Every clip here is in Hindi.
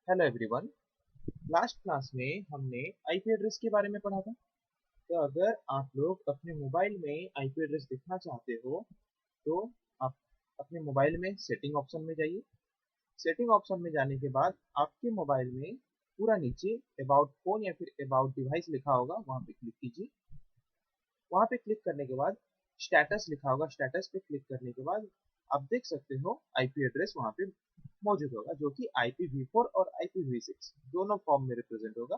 Hello everyone. लास्ट क्लास में हमने आईपी एड्रेस के बारे में पढ़ा था। तो अगर आप लोग अपने मोबाइल में आईपी एड्रेस देखना चाहते हो तो आप अपने मोबाइल में सेटिंग ऑप्शन में जाइए। सेटिंग ऑप्शन में जाने के बाद आपके मोबाइल में पूरा नीचे अबाउट फोन या फिर अबाउट डिवाइस लिखा होगा, वहां पे क्लिक कीजिए। वहां पे क्लिक करने के बाद स्टेटस लिखा होगा, स्टेटस पे क्लिक करने के बाद आप देख सकते हो आईपी एड्रेस वहां पे मौजूद होगा, जो कि IPv4 और IPv6 दोनों फॉर्म में रिप्रेजेंट होगा।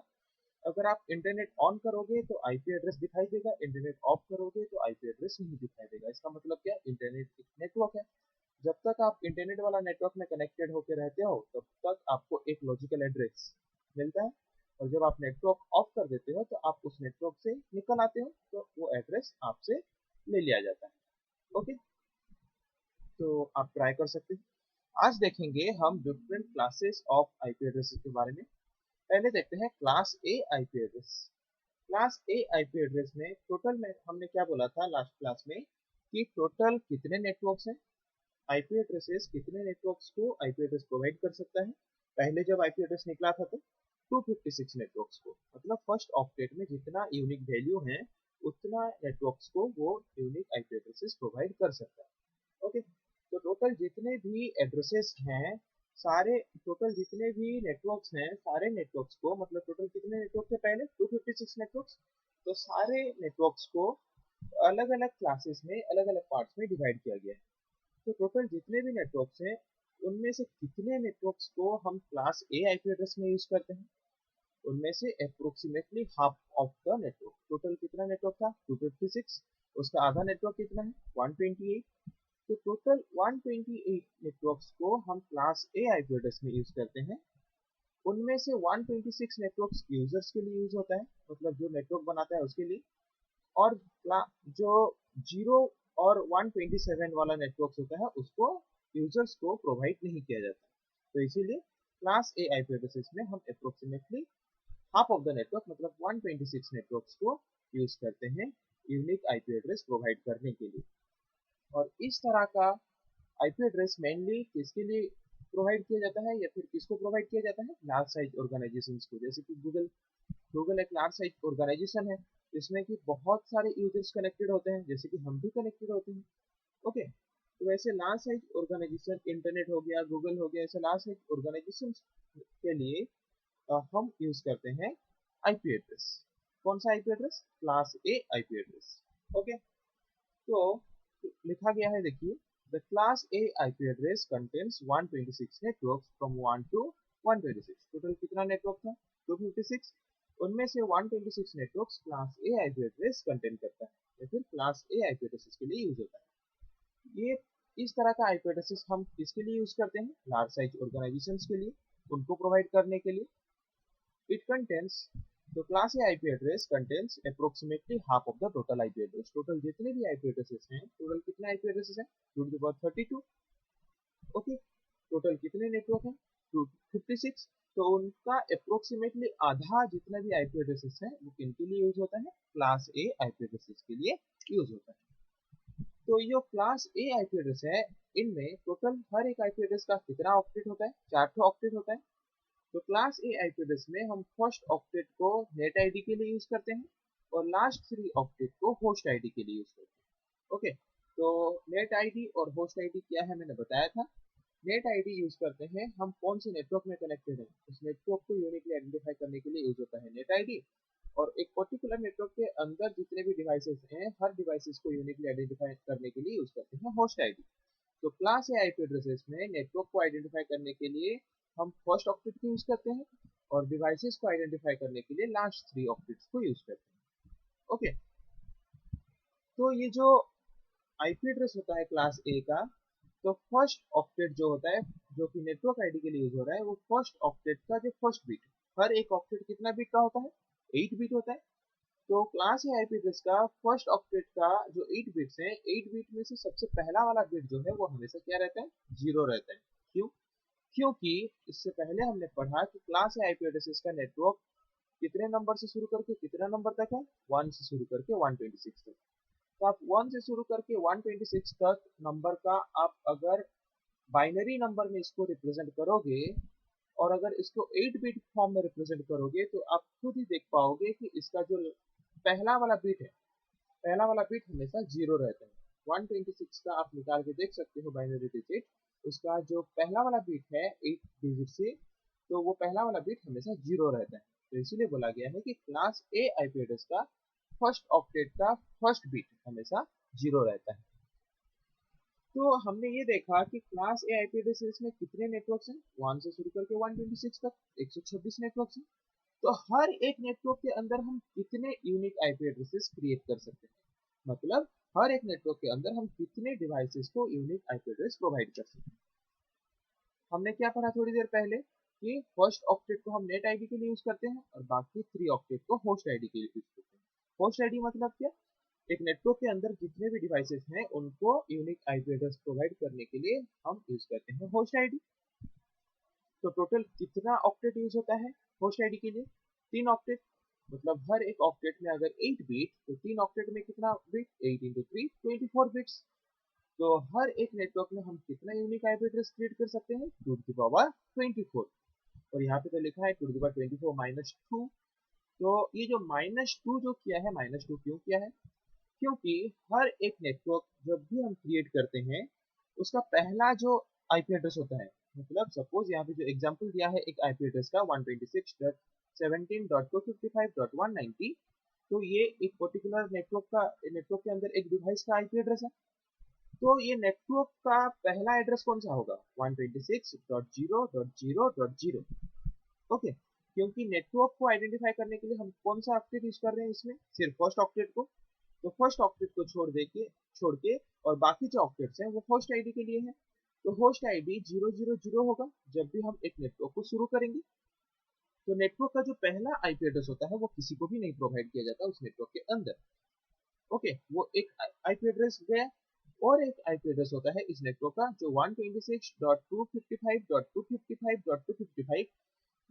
अगर आप इंटरनेट ऑन करोगे तो आईपी एड्रेस दिखाई देगा, इंटरनेट ऑफ करोगे तो आईपी एड्रेस नहीं दिखाई देगा। इसका मतलब क्या, इंटरनेट एक नेटवर्क है। जब तक आप इंटरनेट वाला नेटवर्क में कनेक्टेड होकर रहते हो तब तक आपको एक लॉजिकल एड्रेस मिलता है, और जब आप नेटवर्क ऑफ कर देते हो तो आप उस नेटवर्क से निकल आते हो तो वो एड्रेस आपसे ले लिया जाता है। ओके, तो आप ट्राई कर सकते हैं। आज देखेंगे हम different classes of IP addresses के बारे में। पहले देखते हैं क्लास ए आईपी एड्रेस। क्लास ए आईपी एड्रेस में टोटल में हमने क्या बोला था लास्ट क्लास में कि टोटल कितने नेटवर्क्स हैं, आईपी एड्रेसेस कितने नेटवर्क्स को आईपी एड्रेस प्रोवाइड कर सकता है। पहले जब आईपी एड्रेस निकला था तो 256 नेटवर्क्स को, मतलब फर्स्ट ऑक्टेट में जितना यूनिक वैल्यू है उतना नेटवर्क्स को वो यूनिक आईपी एड्रेसेस प्रोवाइड कर सकता है। ओके, तो टोटल जितने भी एड्रेसेस हैं, सारे टोटल जितने भी नेटवर्क्स हैं, सारे नेटवर्क्स को, मतलब टोटल कितने नेटवर्क थे पहले 256 नेटवर्क्स, तो सारे नेटवर्क्स को अलग अलग क्लासेस में अलग अलग पार्ट्स में डिवाइड किया गया है। तो टोटल जितने भी नेटवर्क्स हैं उनमें से कितने नेटवर्क्स को हम क्लास ए आईपी एड्रेस में यूज करते हैं, उनमें से approximately half of the network. Total कितना नेटवर्क था 256, उसका आधा नेटवर्क कितना है 128। तो टोटल 128 नेटवर्क्स को हम क्लास ए आईपी एड्रेस में यूज करते हैं। उनमें से 126 नेटवर्क्स यूजर्स के लिए यूज होता है, मतलब जो नेटवर्क बनाता है उसके लिए। और जो 0 और 127 वाला नेटवर्क होता है उसको यूजर्स को प्रोवाइड नहीं किया जाता। तो इसीलिए क्लास ए आईपी एड्रेसेस में हम approximately half of the network, मतलब 126 नेटवर्क्स को यूज करते हैं यूनिक आईपी एड्रेस प्रोवाइड करने के लिए। और इस तरह का आईपी एड्रेस मेनली किसके लिए प्रोवाइड किया जाता है या फिर किसको प्रोवाइड किया जाता है, लार्ज साइज ऑर्गेनाइजेशंस को। जैसे कि गूगल, गूगल एक लार्ज साइज ऑर्गेनाइजेशन है जिसमें कि बहुत सारे यूजर्स कनेक्टेड होते हैं, जैसे कि हम भी कनेक्टेड होते हैं। ओके, तो वैसे लार्ज साइज ऑर्गेनाइजेशन, इंटरनेट हो गया, गूगल हो गया, ऐसे लार्ज साइज ऑर्गेनाइजेशन के लिए हम यूज करते हैं आईपी एड्रेस। कौन सा आईपी एड्रेस, क्लास ए आईपी एड्रेस। ओके, तो लिखा गया है, देखिए, the class A IP address contains 126 networks from 1 to 126। Total कितना नेटवर्क था 256, उनमें से 126 नेटवर्क्स क्लास ए आईपी एड्रेस कंटेन करता है या फिर क्लास ए आईपी एड्रेसेस के लिए यूज होता है। ये इस तरह का आईपी एड्रेसेस हम किसके लिए यूज करते हैं, लार्ज साइज ऑर्गेनाइजेशंस के लिए, उनको प्रोवाइड करने के लिए। It contains, तो class A IP address contains approximately half of the total IP address. Total जितने भी आईपी एड्रेसेस हैं, टोटल कितने आईपी एड्रेसेस हैं 2 to the power 32। Okay, total कितने नेटवर्क हैं 256, तो उनका अप्रोक्सीमेटली आधा जितना भी आईपी एड्रेसेस हैं वो किन के लिए यूज होता है, क्लास ए आईपी एड्रेसेस के लिए यूज होता है। तो ये क्लास ए आईपी एड्रेस है, इनमें टोटल हर एक आईपी एड्रेस का कितना ऑक्टेट होता है, 4 ऑक्टेट होता है। तो क्लास ए आईपी एड्रेस में हम फर्स्ट ऑक्टेट को नेट आईडी के लिए यूज करते हैं और लास्ट 3 ऑक्टेट को होस्ट आईडी के लिए यूज करते हैं। ओके, तो नेट आईडी और होस्ट आईडी क्या है मैंने बताया था। नेट आईडी यूज करते हैं हम कौन से नेटवर्क में कनेक्टेड है उस नेटवर्क को यूनिकली आइडेंटिफाई करने के लिए यूज होता है नेट आईडी। और एक पर्टिकुलर नेटवर्क के अंदर जितने भी डिवाइसेस हैं, हर डिवाइसेस को यूनिकली आइडेंटिफाई करने के लिए यूज करते हैं होस्ट आईडी। तो क्लास ए आईपी एड्रेसेस में नेटवर्क को आइडेंटिफाई करने के लिए हम फर्स्ट ऑक्टेट को यूज करते हैं और डिवाइसेस को आइडेंटिफाई करने के लिए लास्ट 3 ऑक्टेट्स को यूज करते हैं। ओके, तो ये जो आईपी एड्रेस होता है क्लास ए का, तो फर्स्ट ऑक्टेट जो होता है, जो कि नेटवर्क आईडी के लिए यूज हो रहा है, वो फर्स्ट ऑक्टेट का जो फर्स्ट बिट, हर एक ऑक्टेट कितना बिट का होता है 8 बिट होता है। तो क्लास ए आईपी एड्रेस का फर्स्ट ऑक्टेट का जो 8 बिट्स हैं, 8 बिट में से सबसे पहला वाला बिट जो है वो हमेशा क्या रहता है, 0 रहता है। क्यों, क्योंकि इससे पहले हमने पढ़ा कि क्लास ए आईपी एड्रेसेस का नेटवर्क कितने नंबर से शुरू करके कितना नंबर तक है, 1 से शुरू करके 126 तक। तो आप 1 से शुरू करके 126 तक नंबर का आप अगर बाइनरी नंबर में इसको रिप्रेजेंट करोगे, और अगर इसको 8 बिट फॉर्म में रिप्रेजेंट करोगे तो आप खुद ही देख पाओगे कि इसका जो पहला वाला बिट है, पहला वाला बिट हमेशा 0 रहता है। 126 का आप निकाल के देख सकते हो बाइनरी डिजिट, उसका जो पहला वाला बिट है 8 डिजिट से, तो वो पहला वाला बिट हमेशा 0 रहता है। तो इसीलिए बोला गया है कि क्लास ए आईपी एड्रेस का फर्स्ट ऑक्टेट का फर्स्ट बिट हमेशा 0 रहता है। तो हमने ये देखा कि क्लास ए आईपी एड्रेस में कितने नेटवर्क्स हैं, 1 से शुरू करके 126 तक 126 नेटवर्क्स हैं। तो हर एक नेटवर्क के अंदर हम कितने यूनिक आईपी एड्रेसेस क्रिएट कर सकते हैं, मतलब हर एक नेटवर्क के अंदर हम कितने डिवाइसेस को यूनिक आईपी एड्रेस प्रोवाइड कर सकते हैं। हमने क्या पढ़ा थोड़ी देर पहले कि फर्स्ट ऑक्टेट को हम नेट आईडी के लिए यूज करते हैं और बाकी 3 ऑक्टेट को होस्ट आईडी के लिए यूज करते हैं। होस्ट आईडी मतलब क्या, एक नेटवर्क के अंदर जितने भी डिवाइसेस हैं उनको यूनिक आईपी एड्रेस प्रोवाइड करने के लिए हम यूज करते हैं होस्ट आईडी। तो टोटल कितना ऑक्टेट यूज होता है होस्ट आईडी के लिए, 3 ऑक्टेट। मतलब हर एक ऑक्टेट में अगर 8 बिट, तो 3 ऑक्टेट में कितना बिट, 8 इंटू 3 24 बिट्स। तो हर एक नेटवर्क में हम कितना यूनिक आईपी एड्रेस क्रिएट कर सकते हैं, 2 to the power 24। और यहाँ पे तो लिखा है 2 to the power 24 माइनस 2। तो ये जो -2 जो किया है, -2 क्यों किया है, क्योंकि हर एक नेटवर्क जब भी हम क्रिएट करते हैं उसका पहला जो आईपी एड्रेस होता है, मतलब सपोज यहाँ पे जो एग्जांपल दिया है एक आईपी एड्रेस का 126.17.255.190, तो ये एक पर्टिकुलर नेटवर्क के अंदर एक डिवाइस का आईपी एड्रेस है। तो ये नेटवर्क का पहला एड्रेस कौन सा होगा, 126.0.0.0। ओके, क्योंकि नेटवर्क को आइडेंटिफाई करने के लिए हम कौन सा ऑक्टेट यूज कर रहे हैं, इसमें सिर्फ फर्स्ट ऑक्टेट को। तो फर्स्ट ऑक्टेट को छोड़ के और बाकी जो ऑक्टेट्स हैं वो होस्ट आईडी के लिए है। तो होस्ट आईडी 000 होगा जब भी हम एक नेटवर्क को शुरू करेंगे। तो नेटवर्क का जो पहला आईपी एड्रेस होता है वो किसी को भी नहीं प्रोवाइड किया जाता उस नेटवर्क के अंदर। ओके, वो एक आईपी एड्रेस गया। और एक आईपी एड्रेस होता है इस नेटवर्क का जो 126.255.255.255,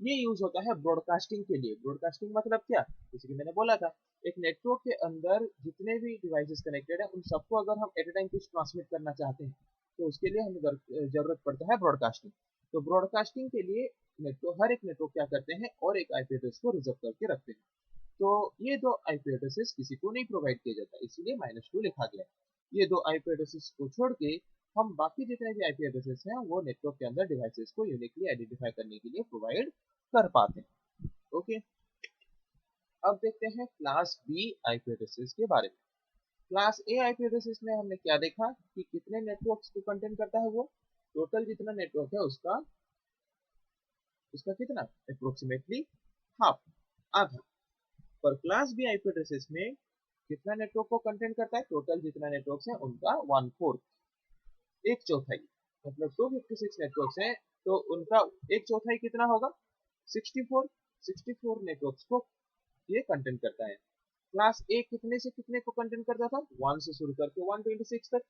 ये यूज होता है ब्रॉडकास्टिंग के लिए। ब्रॉडकास्टिंग मतलब क्या, जैसे कि मैंने बोला था, एक नेटवर्क के अंदर जितने भी डिवाइसेस कनेक्टेड है उन सबको अगर हम एट ए टाइम कुछ ट्रांसमिट करना चाहते हैं तो उसके लिए हमें जरूरत पड़ता है ब्रॉडकास्टिंग। तो ब्रॉडकास्टिंग के लिए हर एक नेटवर्क क्या करते हैं, और एक आईपी एड्रेस को रिजर्व करके रखते हैं। तो ये दो आईपी एड्रेसेस किसी को नहीं प्रोवाइड किया जाता, इसीलिए -2 लिखा गया। ये दो आईपी एड्रेसेस को छोड़ के हम बाकी जितने भी आईपी एड्रेसेस हैं वो नेटवर्क के अंदर डिवाइसेस को यूनिकली आइडेंटिफाई करने के लिए प्रोवाइड कर पाते हैं। ओके, अब देखते हैं क्लास बी आईपी एड्रेसेस के बारे में। क्लास ए आईपी एड्रेसेस में हमने क्या देखा कि कितने नेटवर्क्स को कंटेन करता है, वो टोटल जितना नेटवर्क है उसका उसका कितना, अप्रोक्सीमेटली हाफ, आधा। पर क्लास बी आईपी एड्रेसेस में कितना नेटवर्क को कंटेन करता है, टोटल जितना नेटवर्क है उनका 1/4, एक चौथाई। मतलब 256 नेटवर्क्स हैं तो उनका एक चौथाई कितना होगा, 64। 64 नेटवर्क्स को ये कंटेंट करता है। क्लास ए कितने से कितने को कंटेंट करता था, 1 से शुरू करके 126 तक।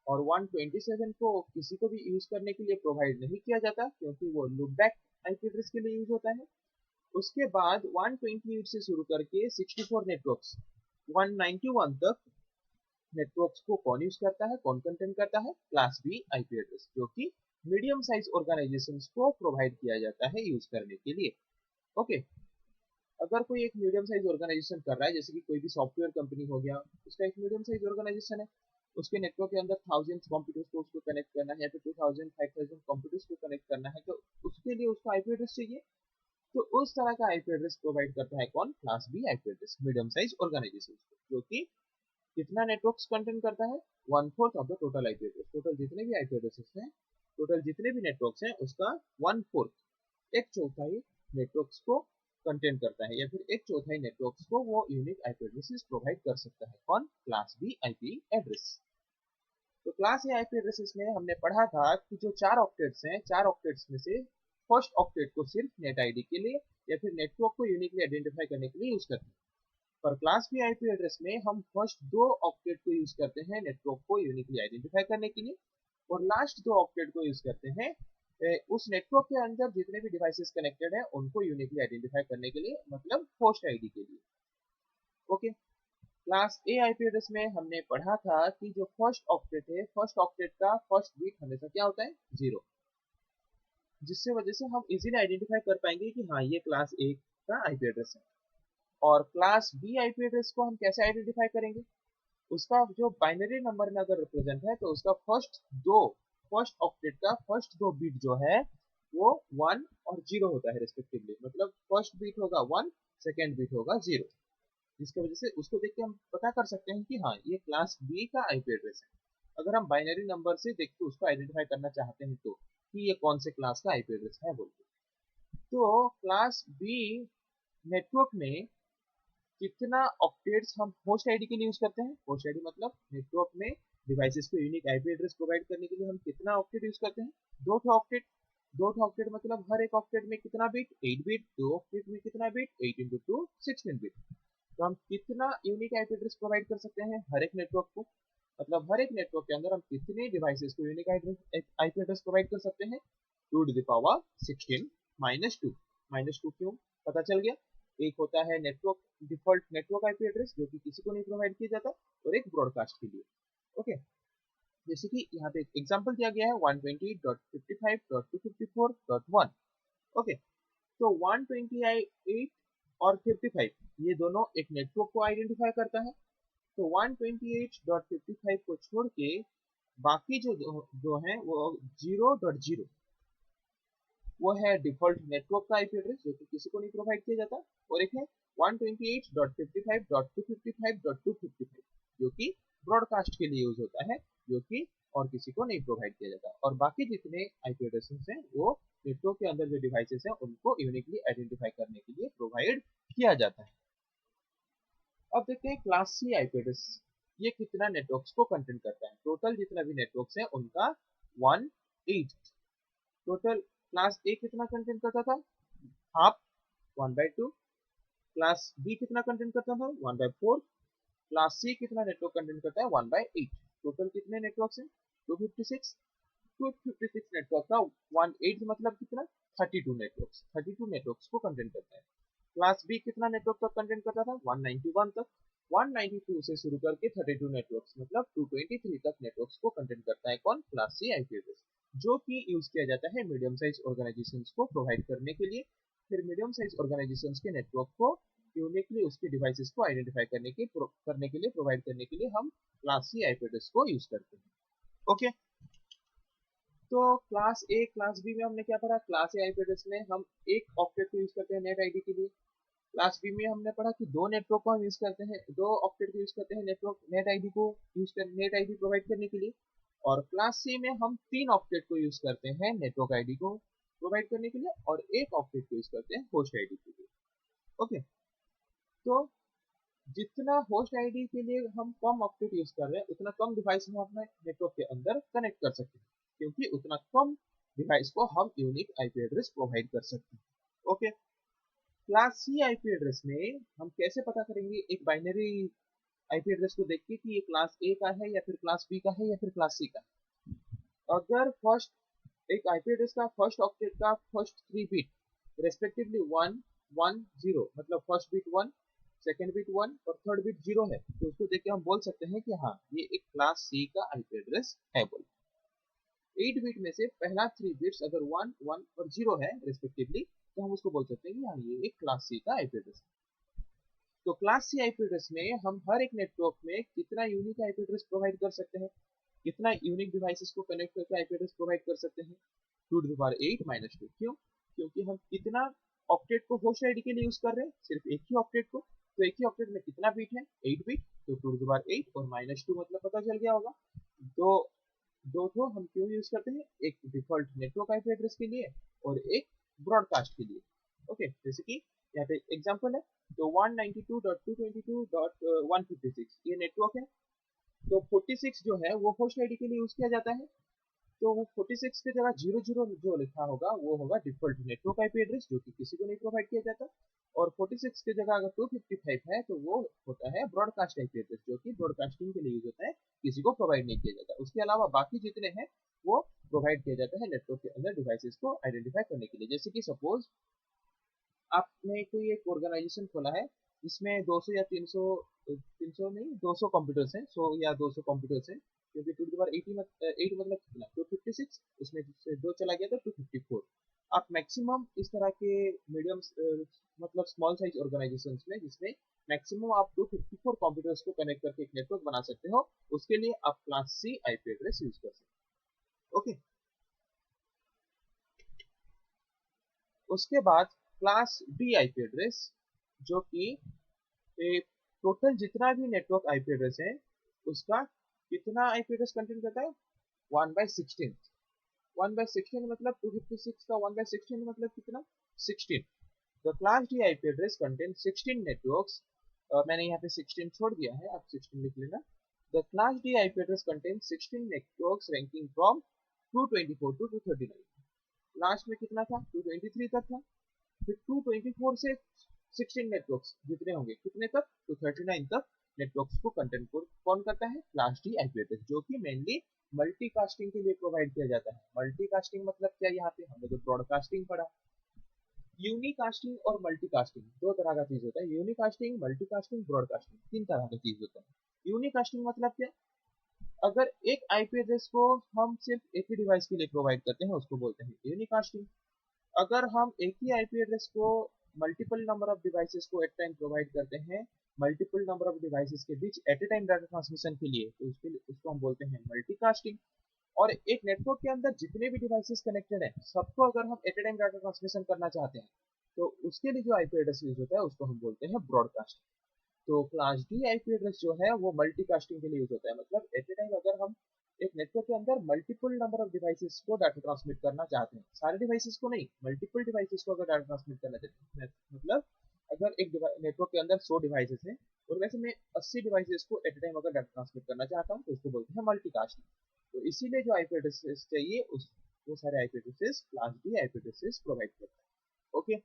और 127 को किसी को भी यूज करने के लिए प्रोवाइड नहीं किया जाता क्योंकि वो लूपबैक आईपी एड्रेस के लिए यूज होता है। उसके बाद 128 से शुरू करके 64 नेटवर्क्स 191 तक नेटवर्क्स को कौन यूज करता है, कौन कंटेंट करता है, क्लास बी आईपी एड्रेस, जो कि मीडियम साइज ऑर्गेनाइजेशंस को प्रोवाइड किया जाता है यूज करने के लिए। ओके, अगर कोई एक मीडियम साइज ऑर्गेनाइजेशन कर रहा है, जैसे कि कोई भी सॉफ्टवेयर कंपनी हो गया, उसका एक मीडियम साइज ऑर्गेनाइजेशन है, उसके नेटवर्क के अंदर थाउजेंड्स कंप्यूटर्स को उसको कनेक्ट करना है या फिर 2000 5000 कंप्यूटर्स को कनेक्ट करना है, तो उसके लिए उसको आईपी एड्रेस चाहिए। तो उस तरह का आईपी एड्रेस प्रोवाइड करता है कौन, class B IP address, medium size organisation, जो कि कितना नेटवर्क्स कंटेंट करता है, 1/4 of the total IP address. Total जितने भी आईपी एड्रेसेस हैं, टोटल जितने भी नेटवर्क्स हैं उसका 1/4, एक चौथाई नेटवर्क्स को कंटेंट करता है, या फिर एक चौथाई नेटवर्क्स को वो यूनिक आईपी एड्रेसेस प्रोवाइड कर सकता है कौन, क्लास बी आईपी एड्रेस। तो क्लास ए आईपी एड्रेसेस में हमने पढ़ा था कि जो 4 ऑक्टेट्स हैं, 4 ऑक्टेट्स में से फर्स्ट ऑक्टेट को सिर्फ नेट आईडी के लिए या फिर नेटवर्क को यूनिकली आइडेंटिफाई करने के लिए यूज करते हैं। पर क्लास बी आईपी एड्रेस में हम फर्स्ट 2 ऑक्टेट को यूज करते हैं नेटवर्क को यूनिकली आइडेंटिफाई करने के लिए, और लास्ट 2 ऑक्टेट को यूज करते हैं उस नेटवर्क के अंदर जितने भी डिवाइसेस कनेक्टेड हैं उनको यूनिकली आइडेंटिफाई करने के लिए, मतलब होस्ट आईडी के लिए। ओके, क्लास ए आईपी एड्रेस में हमने पढ़ा था कि जो फर्स्ट ऑक्टेट है, फर्स्ट ऑक्टेट का फर्स्ट बिट हमेशा क्या होता है, 0। जिससे वजह से हम इजीली आइडेंटिफाई कर पाएंगे कि हाँ ये क्लास ए का आईपी एड्रेस है। और क्लास बी आईपी एड्रेस को हम कैसे आइडेंटिफाई करेंगे? उसका जो बाइनरी नंबर में अगर रिप्रेजेंट है तो उसका फर्स्ट ऑक्टेट का फर्स्ट दो बीट जो है वो 1 और 0 होता है रिस्पेक्टिवली। मतलब फर्स्ट बीट होगा 1, सेकेंड बीट होगा 0, जिसकी वजह से उसको देख के हम पता कर सकते हैं कि हाँ ये क्लास बी का आईपी एड्रेस है। अगर हम बाइनरी नंबर से देख के उसको आइडेंटिफाई करना चाहते हैं तो कि ये कौन से क्लास का आईपी एड्रेस है बोल के। तो क्लास बी नेटवर्क में कितना ऑक्टेट्स हम होस्ट आईडी के लिए यूज करते हैं? होस्ट आईडी मतलब नेटवर्क में डिवाइसेस को यूनिक आईपी एड्रेस प्रोवाइड करने के लिए हम कितना ऑक्टेट यूज करते हैं? 2 ऑक्टेट। 2 ऑक्टेट मतलब हर एक ऑक्टेट में कितना बिट? 8 बिट। 2 ऑक्टेट में कितना बिट? 8 × 2 16 बिट। तो हम कितना यूनिक आईपी एड्रेस प्रोवाइड कर सकते हैं हर एक नेटवर्क को? मतलब हर एक नेटवर्क के अंदर हम कितने डिवाइसेस को यूनिक आईपी एड्रेस प्रोवाइड कर सकते हैं? 2 ⁻16 -2। -2 क्यों? पता चल गया। एक होता है network default network IP address जो कि किसी को नहीं प्रोवाइड किया जाता, और एक ब्रॉडकास्ट के लिए। ओके, जैसे कि यहाँ पे एग्जांपल दिया गया है 128.55.254.1। ओके, तो 128 और 55 ये दोनों एक नेटवर्क को आइडेंटिफाई करता है। तो 128.55 को छोड़ के बाकी जो दो हैं वो 0.0 वो है डिफॉल्ट नेटवर्क का आईपी एड्रेस जो कि किसी को नहीं प्रोवाइड किया जाता, और एक है 128.55.255.255 जो कि ब्रॉडकास्ट के लिए यूज होता है, जो कि और किसी को नहीं प्रोवाइड किया जाता। और बाकी जितने आईपी एड्रेसेस हैं वो नेटवर्क के अंदर जो डिवाइसेस हैं उनको यूनिकली आइडेंटिफाई करने के लिए प्रोवाइड किया जाता है। अब देखते हैं क्लास सी आईपी एड्रेस ये कितना नेटवर्क्स को कंटेंट करता है। टोटल जितना भी नेटवर्क्स है उनका 1/8। टोटल क्लास ए कितना कंटेंट करता था? हाफ, 1/2। क्लास बी कितना कंटेंट करता था? 1/4। क्लास सी कितना नेटवर्क कंटेंट करता है? 1/8। टोटल कितने नेटवर्क्स हैं? 256। 256 नेटवर्क का 1/8 मतलब कितना? 32 नेटवर्क्स। 32 नेटवर्क्स को कंटेंट करता है। क्लास बी कितना नेटवर्क तक कंटेंट करता था? 191 तक। 192 से शुरू करके 32 नेटवर्क्स मतलब 223 तक नेटवर्क्स को कंटेंट करता है कौन? क्लास सी आईपी एड्रेस, जो कि यूज किया जाता है मीडियम साइज ऑर्गेनाइजेशंस को प्रोवाइड करने के लिए। फिर मीडियम साइज ऑर्गेनाइजेशंस के नेटवर्क को यूनिकली उसके डिवाइसेस को आइडेंटिफाई करने के लिए प्रोवाइड करने के लिए हम क्लास सी आईपी एड्रेस को यूज करते हैं। ओके, तो क्लास ए क्लास बी में हमने क्या पढ़ा? क्लास ए आईपी एड्रेस में हम एक ऑक्टेट को यूज करते हैं नेट आईडी के लिए। क्लास बी में हमने पढ़ा कि दो नेटवर्क को हम यूज करते हैं, 2 ऑक्टेट को यूज करते हैं नेटवर्क नेट आईडी को नेट आईडी प्रोवाइड करने के लिए। और क्लास सी में हम 3 ऑक्टेट को यूज करते हैं नेटवर्क आईडी को प्रोवाइड करने के लिए, और 1 ऑक्टेट को यूज करते हैं होस्ट आईडी के लिए। ओके, तो जितना होस्ट आईडी के लिए हम कम ऑक्टेट यूज कर रहे हैं उतना कम डिवाइस हम अपने नेटवर्क के अंदर कनेक्ट कर सकते हैं, क्योंकि उतना कम डिवाइस को हम यूनिक आईपी एड्रेस प्रोवाइड कर सकते हैं। Okay, class C IP address में हम कैसे पता करेंगे एक बाइनरी आईपी एड्रेस को देख के कि ये क्लास ए का है या फिर क्लास बी का है या फिर क्लास सी का है? अगर फर्स्ट एक आईपी एड्रेस का फर्स्ट ऑक्टेट का फर्स्ट 3 बिट रेस्पेक्टिवली 1 1 0 मतलब फर्स्ट बिट 1, सेकेंड बिट 1 और थर्ड बिट 0 है, तो उसको देख के हम बोल सकते हैं कि हाँ ये एक क्लास सी का आईपी एड्रेस है। बोल 8 बिट में से पहला 3 बिट्स अगर 1 1 और 0 है रिस्पेक्टिवली, तो हम उसको बोल सकते हैं कि हाँ ये एक क्लास सी का आईपी एड्रेस है। तो क्लास सी आईपी एड्रेस में हम हर एक नेटवर्क में कितना यूनिक आईपी एड्रेस प्रोवाइड कर सकते हैं? कितना यूनिक डिवाइसेस को कनेक्ट करके आईपी एड्रेस प्रोवाइड कर सकते हैं? 2⁻8 - 2। क्यों? क्योंकि हम कितना ऑक्टेट को होस्ट आईडी के लिए यूज कर रहे हैं? सिर्फ एक ही ऑक्टेट को। तो एक ही ऑक्टेट में कितना बिट है? 8 बिट। तो 2⁻8 और -2 मतलब पता चल गया होगा। तो दो तो हम क्यों यूज करते हैं? एक डिफॉल्ट नेटवर्क आईपी एड्रेस के लिए और एक ब्रॉडकास्ट के लिए। ओके, जैसे कि यहाँ पे एग्जांपल है, तो 192.222.156 ये नेटवर्क है। तो 46 जो है वो होस्ट आईडी के लिए यूज किया जाता है। तो वो 46 की जगह 00 जो लिखा होगा वो होगा डिफॉल्ट नेटवर्क आईपी एड्रेस जो कि किसी को नहीं प्रोवाइड किया जाता। और 46 की जगह अगर 255 है तो वो होता है ब्रॉडकास्ट आईपी एड्रेस जो कि ब्रॉडकास्टिंग के लिए यूज होता है, किसी को प्रोवाइड नहीं किया जाता। उसके अलावा बाकी जितने हैं वो प्रोवाइड किया जाता है नेटवर्क के अंदर डिवाइसेस को आइडेंटिफाई करने के लिए। जैसे कि सपोज आपने कोई एक ऑर्गेनाइजेशन खोला है जिसमें 200 या 300 300 नहीं 200 कंप्यूटर्स हैं, 100 या 200 कंप्यूटर्स हैं, क्योंकि 2 की पावर 8 मतलब कितना? 256, उसमें से 2 चला गया तो 254। आप मैक्सिमम इस तरह के मीडियम मतलब स्मॉल साइज ऑर्गेनाइजेशंस में जिसमें मैक्सिमम आप 254 कंप्यूटर्स को कनेक्ट करके एक नेटवर्क बना सकते हो, उसके लिए आप class C IP address use कर सकते हो। ओके, उसके बाद क्लास डी आईपी एड्रेस, जो कि टोटल जितना भी नेटवर्क आईपी एड्रेस है उसका कितना आईपी एड्रेस कंटेन करता है, 1/16। 1/16 मतलब 256 का 1/16 मतलब कितना, 16। The class D IP address contains 16 networks. मैंने यहाँ पे 16 छोड़ दिया है, आप 16 लिख लेना। The class D IP address contains 16 networks ranking from 224 to 239। Last में कितना था, 223 तक था। फिर 224 से 16 नेटवर्क्स जितने होंगे कितने तक, 239 तक नेटवर्क्स को कंटेंट कौन करता है, क्लास डी आईपी एड्रेस, जो कि मेनली मल्टीकास्टिंग के लिए प्रोवाइड किया जाता है। मल्टीकास्टिंग मतलब क्या, यहाँ पे हमने तो ब्रॉडकास्टिंग पढ़ा। यूनिकास्टिंग और मल्टीकास्टिंग दो तरह का चीज होता है। यूनिकास्टिंग, मल्टीकास्टिंग, ब्रॉडकास्टिंग, तीन तरह का चीज होता है। यूनिकास्टिंग मतलब क्या, अगर एक आईपी एड्रेस को हम सिर्फ एक ही डिवाइस के लिए प्रोवाइड करते हैं उसको बोलते हैं यूनिकास्टिंग। अगर हम एक ही आईपी एड्रेस को मल्टीपल नंबर ऑफ डिवाइसेस को एट टाइम प्रोवाइड करते हैं, मल्टीपल नंबर ऑफ डिवाइसेस के बीच at a time data transmission के लिए, तो उसको हम बोलते हैं मल्टीकास्टिंग। और एक नेटवर्क के अंदर जितने भी डिवाइसेस कनेक्टेड हैं सबको अगर हम at a time data transmission करना चाहते हैं तो उसके लिए जो आईपी एड्रेस यूज होता है उसको हम बोलते हैं ब्रॉडकास्ट। तो क्लास डी आईपी एड्रेस जो है वो मल्टीकास्टिंग के लिए यूज होता है, मतलब एट ए टाइम अगर हम एक नेटवर्क के अंदर मल्टीपल नंबर ऑफ डिवाइसेस को डाटा ट्रांसमिट करना चाहते हैं, सारे डिवाइसेस को नहीं, मल्टीपल डिवाइसेस को अगर डाटा ट्रांसमिट करना चाहते हैं, मतलब अगर एक नेटवर्क के अंदर 100 डिवाइसेस हैं उनमें से मैं 80 डिवाइसेस को एट ए टाइम अगर डाटा ट्रांसमिट करना चाहता हूँ तो उसको बोलते हैं मल्टीकास्टिंग। तो इसीलिए जो आईपी एड्रेसेस चाहिए उस वो सारे IP addresses class D IP addresses provide करता है। ओके,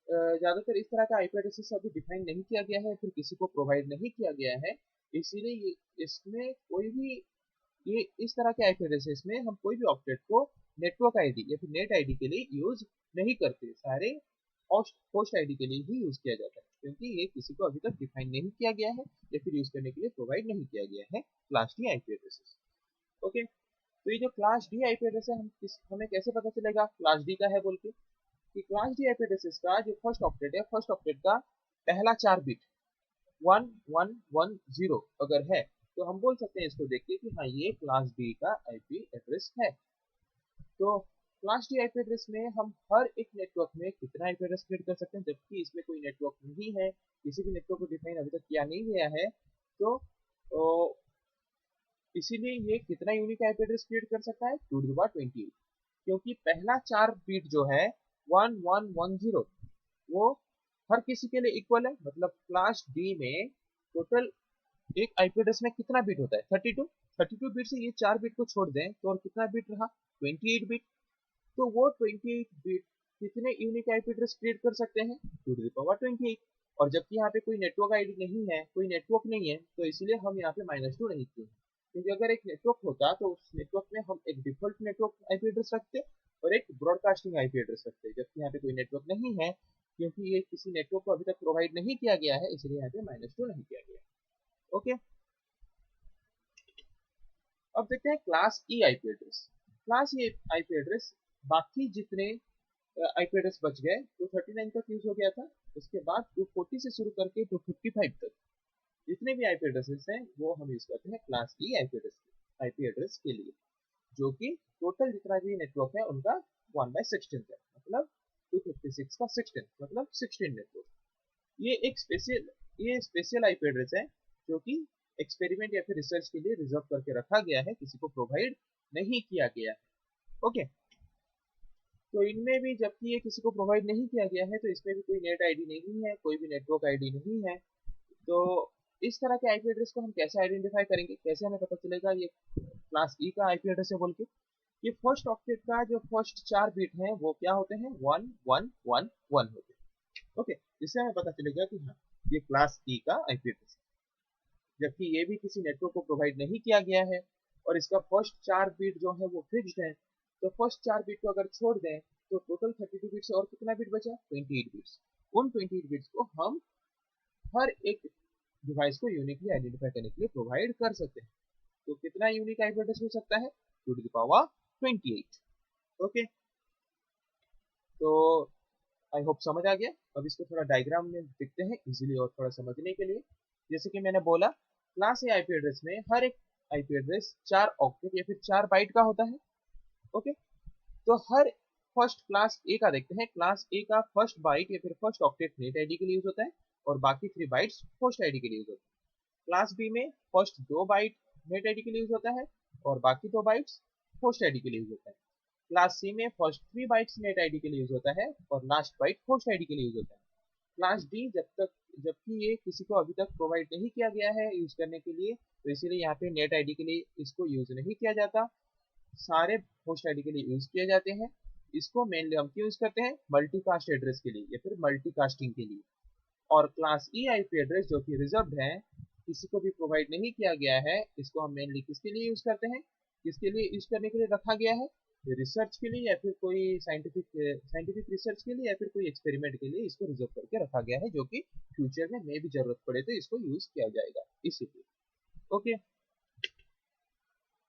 ज्यादातर इस तरह का आईपी एड्रेसेस अभी डिफाइन नहीं किया गया है, फिर किसी को प्रोवाइड नहीं किया गया है, इसीलिए इसमें कोई भी ये इस तरह के आईपी एड्रेसेस में हम कोई भी ऑब्जेक्ट को नेटवर्क आईडी या फिर नेट आईडी के लिए यूज नहीं करते, सारे होस्ट होस्ट आईडी के लिए ही यूज किया जाता है, क्योंकि ये किसी को अभी तक डिफाइन नहीं किया गया है या फिर यूज करने के लिए प्रोवाइड नहीं किया गया है class D IP addresses. Okay, तो ये जो क्लास डी आईपी एड्रेस है हमें कैसे पता चलेगा क्लास डी का है बोल के, कि क्लास डी आईपी एड्रेसेस का जो फर्स्ट ऑक्टेट है, फर्स्ट ऑक्टेट का पहला 4 बिट 1110 अगर है तो हम बोल सकते हैं इसको देख के कि हाँ ये क्लास डी का आईपी एड्रेस है। तो क्लास डी आईपी एड्रेस में हम हर एक नेटवर्क में कितना आईपी एड्रेस क्रिएट कर सकते हैं, जबकि इसमें कोई नेटवर्क नहीं है, किसी भी नेटवर्क को डिफाइन अभी तक किया नहीं गया है। तो इसीलिए ये कितना यूनिक आईपी एड्रेस क्रिएट कर सकता है, 2 to the power 28, क्योंकि पहला 4 बिट जो है 1110 वो हर किसी के लिए इक्वल है, मतलब क्लास डी में टोटल एक आईपी एड्रेस में कितना बिट होता है, 32। 32 बिट से ये 4 बिट को छोड़ दें तो और कितना बिट रहा, 28 बिट। तो वो 28 बिट कितने यूनिक आईपी एड्रेस क्रिएट कर सकते हैं, 2 to the power 28। और जबकि यहाँ पे कोई नेटवर्क आईडी नहीं है, कोई नेटवर्क नहीं है, तो इसलिए हम यहाँ पे -2 नहीं किए, क्योंकि अगर एक नेटवर्क होता तो उस नेटवर्क में हम एक डिफॉल्ट नेटवर्क आईपी एड्रेस रखते और एक ब्रॉडकास्टिंग आईपी एड्रेस रखते, जबकि यहाँ पे कोई नेटवर्क नहीं है, क्योंकि ये किसी नेटवर्क को अभी तक प्रोवाइड नहीं किया गया है, इसलिए यहाँ पे -2 नहीं किया गया। ओके, अब देखते हैं क्लास ई आईपी एड्रेस। क्लास ई आईपी एड्रेस बाकी जितने आईपी एड्रेस बच गए, 239 तक यूज हो गया था, उसके बाद 240 से शुरू करके 255 तक जितने भी आईपी एड्रेसेस हैं वो हम यूज करते हैं क्लास ई आईपी एड्रेस के लिए, जो कि टोटल जितना भी नेटवर्क है उनका 1/16 है, मतलब 256 का 16 मतलब 16 नेटवर्क। ये स्पेशल आईपी एड्रेस है जो कि एक्सपेरिमेंट या फिर रिसर्च के लिए रिजर्व करके रखा गया है, किसी को प्रोवाइड नहीं किया गया है। ओके, तो इनमें भी जबकि ये किसी को प्रोवाइड नहीं किया गया है तो इसमें भी कोई नेट आईडी नहीं है, कोई भी नेटवर्क आईडी नहीं है। तो इस तरह के आईपी एड्रेस को हम कैसे आइडेंटिफाई करेंगे, कैसे हमें पता चलेगा ये क्लास ई का आईपी एड्रेस है बोल के। ये फर्स्ट ऑक्टेट का जो फर्स्ट 4 बिट है वो क्या होते हैं, 1111 होते हैं। ओके, जिससे हमें पता चलेगा कि हाँ ये क्लास ई का आईपी एड्रेस है, जबकि ये भी किसी नेटवर्क को प्रोवाइड नहीं किया गया है और इसका फर्स्ट 4 बिट जो है वो फिक्स्ड है। तो फर्स्ट 4 बिट को अगर छोड़ दें तो टोटल 32 बिट्स और कितना बिट बचा, 28 बिट्स। उन 28 बिट्स को हम हर एक डिवाइस को यूनिकली आइडेंटिफाई करने के लिए प्रोवाइड कर सकते हैं। तो कितना यूनिक आईपी एड्रेस हो सकता है, 2 to the power 28। ओके, तो आई होप समझ आ गया। अब इसको थोड़ा डायग्राम में देखते हैं इजीली और थोड़ा समझने के लिए। जैसे कि मैंने बोला, क्लास ए आईपी एड्रेस में हर एक आईपी एड्रेस 4 ऑक्टेट या फिर 4 बाइट का होता है। ओके, तो हर फर्स्ट क्लास ए का देखते हैं। क्लास ए का फर्स्ट बाइट या फिर फर्स्ट ऑक्टेट नेट आईडी के लिए यूज होता है और बाकी 3 बाइट्स होस्ट आईडी के लिए यूज होता है। क्लास बी में फर्स्ट 2 बाइट नेट आईडी के लिए यूज होता है और बाकी 2 बाइट्स होस्ट आईडी के लिए यूज होता है। क्लास सी में फर्स्ट 3 बाइट्स नेट आईडी के लिए यूज होता है और लास्ट बाइट होस्ट आईडी के लिए यूज होता है। क्लास डी जबकि ये किसी को अभी तक प्रोवाइड नहीं किया गया है यूज करने के लिए, तो इसीलिए यहाँ पे नेट आईडी के लिए इसको यूज नहीं किया जाता, सारे होस्ट आईडी के लिए यूज किए जाते हैं। इसको मेनली हम क्यों यूज करते हैं? मल्टीकास्ट एड्रेस के लिए या फिर मल्टीकास्टिंग के लिए। और क्लास ई आईपी एड्रेस जो कि रिजर्व्ड है, किसी को भी प्रोवाइड नहीं किया गया है, इसको हम मेनली किसके लिए यूज करते हैं? किसके लिए यूज करने के लिए रखा गया है? रिसर्च के लिए या फिर कोई साइंटिफिक रिसर्च के लिए या फिर कोई एक्सपेरिमेंट के लिए इसको रिजर्व करके रखा गया है, जो कि फ्यूचर में भी जरूरत पड़े तो इसको यूज किया जाएगा इसीलिए। ओके,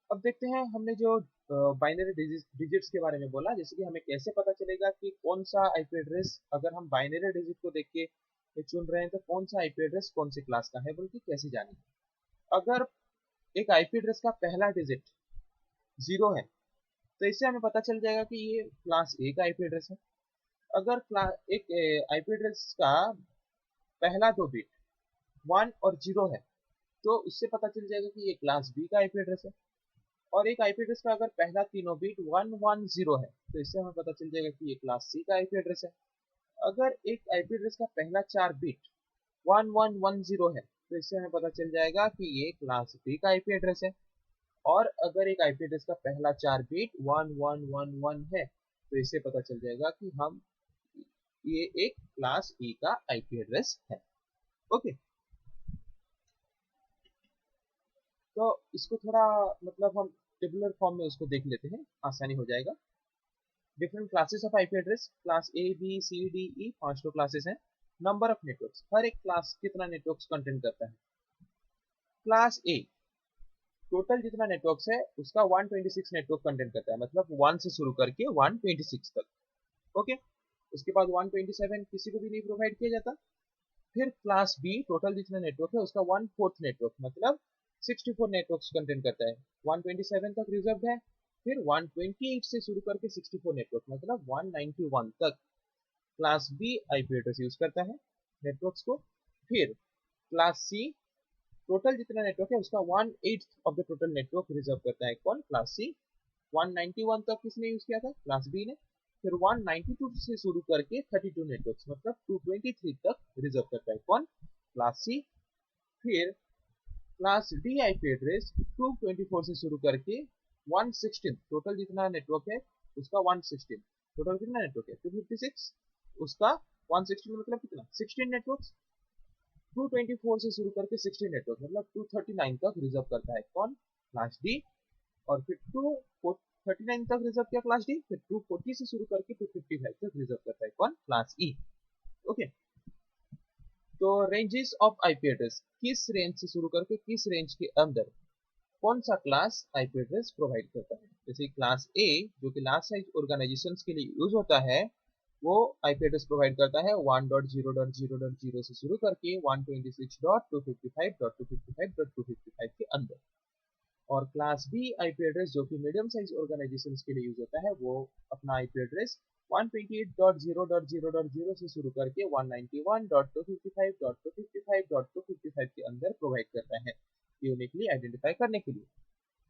अब देखते हैं हमने जो बाइनरी डिजिट्स के बारे में बोला, जैसे कि हमें कैसे पता चलेगा कि कौन सा आईपी एड्रेस, अगर हम बाइनरी डिजिट को देख के चुन रहे हैं तो कौन सा आईपी एड्रेस कौन सी क्लास का है बोल के कैसे जानेंगे? अगर एक आईपी एड्रेस का पहला डिजिट 0 है तो इससे हमें पता चल जाएगा कि ये क्लास ए का आईपी एड्रेस है। अगर एक आईपी एड्रेस का पहला 2 बिट 1 और 0 है तो उससे पता चल जाएगा कि ये क्लास बी का आईपी एड्रेस है। और एक आईपी एड्रेस का अगर पहला तीनों बिट 110 है तो इससे हमें पता चल जाएगा कि ये क्लास सी का आईपी एड्रेस है। अगर एक आईपी एड्रेस का पहला 4 बिट 1110 है तो इससे हमें पता चल जाएगा कि ये क्लास बी का आईपी एड्रेस है। और अगर एक आईपी एड्रेस का पहला 4 बिट 1111 है तो इससे पता चल जाएगा कि हम ये एक क्लास ई का आईपी एड्रेस है। ओके, तो इसको थोड़ा मतलब हम टेबुलर फॉर्म में उसको देख लेते हैं, आसानी हो जाएगा। Different classes of IP address, class A B C D E 5 classes हैं। नंबर ऑफ नेटवर्क्स, हर एक क्लास कितना नेटवर्क्स कंटेंट करता है? क्लास ए टोटल जितना नेटवर्क्स है उसका 126 नेटवर्क कंटेंट करता है, मतलब 1 से शुरू करके 126 तक। ओके, उसके बाद 127 किसी को भी नहीं प्रोवाइड किया जाता। फिर क्लास बी टोटल जितना नेटवर्क है उसका 1/4 नेटवर्क मतलब 64 नेटवर्क्स कंटेंट करता है, 127 तक रिजर्व है। फिर 128 से शुरू करके 64 नेटवर्क मतलब 191 तक class B IP address use करता है नेटवर्क्स को। फिर क्लास सी टोटल जितना नेटवर्क है उसका 1/8 of the total network reserve करता है, कौन? क्लास सी। 191 तक किसने यूज किया था? क्लास बी ने। फिर 192 से शुरू करके 32 नेटवर्क्स मतलब 223 तक रिजर्व करता है, कौन? Class C. फिर क्लास डी आईपी एड्रेस 224 से शुरू करके 116 टोटल जितना नेटवर्क है उसका 116, टोटल कितना नेटवर्क है 256, उसका 116 मतलब कितना 16 नेटवर्क्स। 224 से शुरू करके 16 नेटवर्क मतलब 239 तक रिजर्व करता है, कौन? Class D. और फिर 239 तक रिजर्व किया क्लास डी, फिर 240 से शुरू करके 255 तक रिजर्व करता है, कौन? क्लास ई। ओके, तो रेंजेस ऑफ आईपी एड्रेस, किस रेंज से शुरू करके किस रेंज के अंदर कौन सा क्लास आईपी एड्रेस प्रोवाइड करता है? जैसे क्लास ए जो कि लार्ज साइज ऑर्गेनाइजेशन के लिए यूज होता है, वो आईपी एड्रेस प्रोवाइड करता है 1.0.0.0 से शुरू करके 126.255.255.255 के अंदर। और क्लास बी आईपी एड्रेस जो कि मीडियम साइज ऑर्गेनाइजेशन के लिए यूज होता है, वो अपना आईपी एड्रेस 128.0.0.0 से शुरू करके 191.255.255.255 के अंदर प्रोवाइड करता है, यूनिकली आइडेंटिफाई करने के लिए।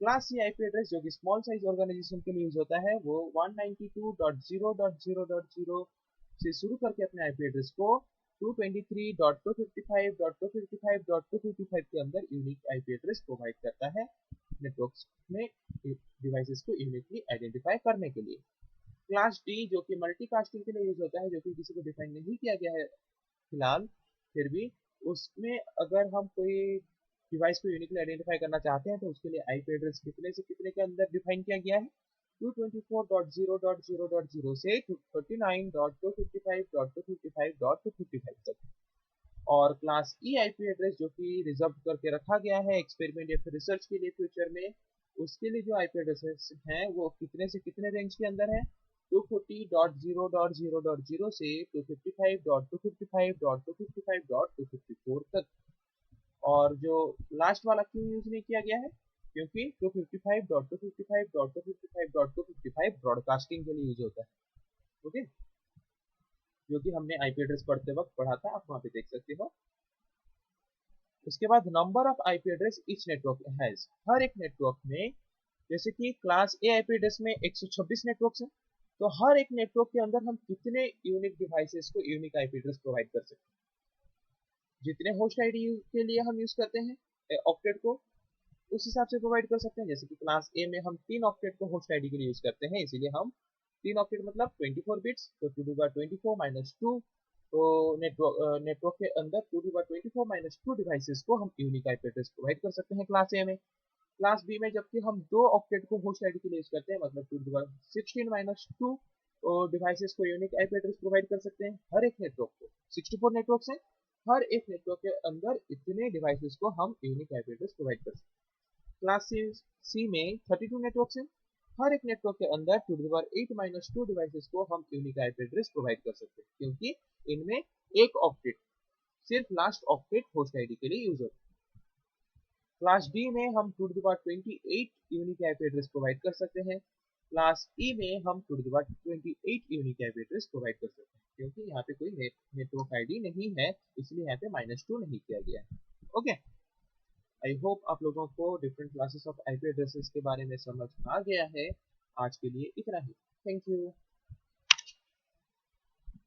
क्लास सी आईपी एड्रेस जो कि स्मॉल साइज ऑर्गेनाइजेशन के लिए यूज होता है, वो 192.0.0.0 से शुरू करके अपने आईपी एड्रेस को 223.255.255.255 के अंदर यूनिक आईपी एड्रेस प्रोवाइड करता है नेटवर्क्स में डिवाइसेस को यूनिकली आइडेंटिफाई करने के लिए। क्लास डी जो कि मल्टीकास्टिंग के लिए यूज होता है, जो कि किसी को डिफाइन नहीं किया गया है फिलहाल, फिर भी उसमें अगर हम कोई डिवाइस को यूनिकली आइडेंटिफाई करना चाहते हैं तो उसके लिए आईपी एड्रेस कितने से कितने के अंदर डिफाइन किया गया है? 224.0.0.0 से 39.255.255.255 तक। और क्लास ई आईपी एड्रेस जो कि रिजर्व करके रखा गया है एक्सपेरिमेंट या फिर रिसर्च के लिए फ्यूचर में, उसके लिए जो आईपी एड्रेसेस हैं वो कितने से कितने रेंज के अंदर है? 240.0.0.0 से 255.255.255.254 तक। और जो लास्ट वाला क्यों यूज नहीं किया गया है, क्योंकि 255.255.255.255 ब्रॉडकास्टिंग के लिए यूज होता है। ओके, जो कि हमने आईपी एड्रेस पढ़ते वक्त पढ़ा था, आप वहां पे देख सकते हो। उसके बाद number of IP address each network has, हर एक नेटवर्क में, जैसे कि क्लास ए आईपी एड्रेस में 126 नेटवर्क्स हैं, तो हर एक नेटवर्क के अंदर हम कितने यूनिक डिवाइसेस को यूनिक आईपी एड्रेस प्रोवाइड कर सकते हैं। जितने होस्ट आईडी के लिए हम यूज करते हैं ऑक्टेट को, उस हिसाब से प्रोवाइड कर सकते हैं। जैसे कि क्लास ए में हम 3 ऑक्टेट को होस्ट आईडी के लिए यूज करते हैं, इसीलिए हम 3 ऑक्टेट मतलब 24 बिट्स, तो 2^24 -2, तो नेटवर्क के अंदर 2^24 डिवाइसेस को हम यूनिक आईपी एड्रेस प्रोवाइड कर सकते हैं क्लास ए में। क्लास बी में जबकि हम 2 ऑक्टेट को होस्ट आईडी के लिए यूज करते हैं, मतलब 2^16 -2 डिवाइसेस को यूनिक आईपी एड्रेस प्रोवाइड कर सकते हैं। हर एक नेटवर्क को 64 नेटवर्क हैं, हर एक नेटवर्क के अंदर इतने डिवाइसेस को हम यूनिक आईपी एड्रेस प्रोवाइड कर सकते हैं। क्लास सी में 32 नेटवर्क हैं, हर एक नेटवर्क के अंदर 2^8 - 2 डिवाइसेस को हम यूनिक आईपी एड्रेस प्रोवाइड कर सकते हैं, क्योंकि इनमें एक ऑक्टेट, सिर्फ लास्ट ऑक्टेट होस्ट आईडी के लिए यूज होता है। क्लास डी में हम 2^28 यूनिक आईपी एड्रेस प्रोवाइड कर सकते हैं। क्लास ई में हम 2^28 यूनिक आईपी एड्रेस प्रोवाइड कर सकते हैं, क्योंकि यहाँ पे कोई नेटवर्क आईडी नहीं है, इसलिए यहाँ पे -2 नहीं किया गया है। ओके, आई होप आप लोगों को different classes of IP addresses के बारे में समझ आ गया है। आज के लिए इतना ही। Thank you.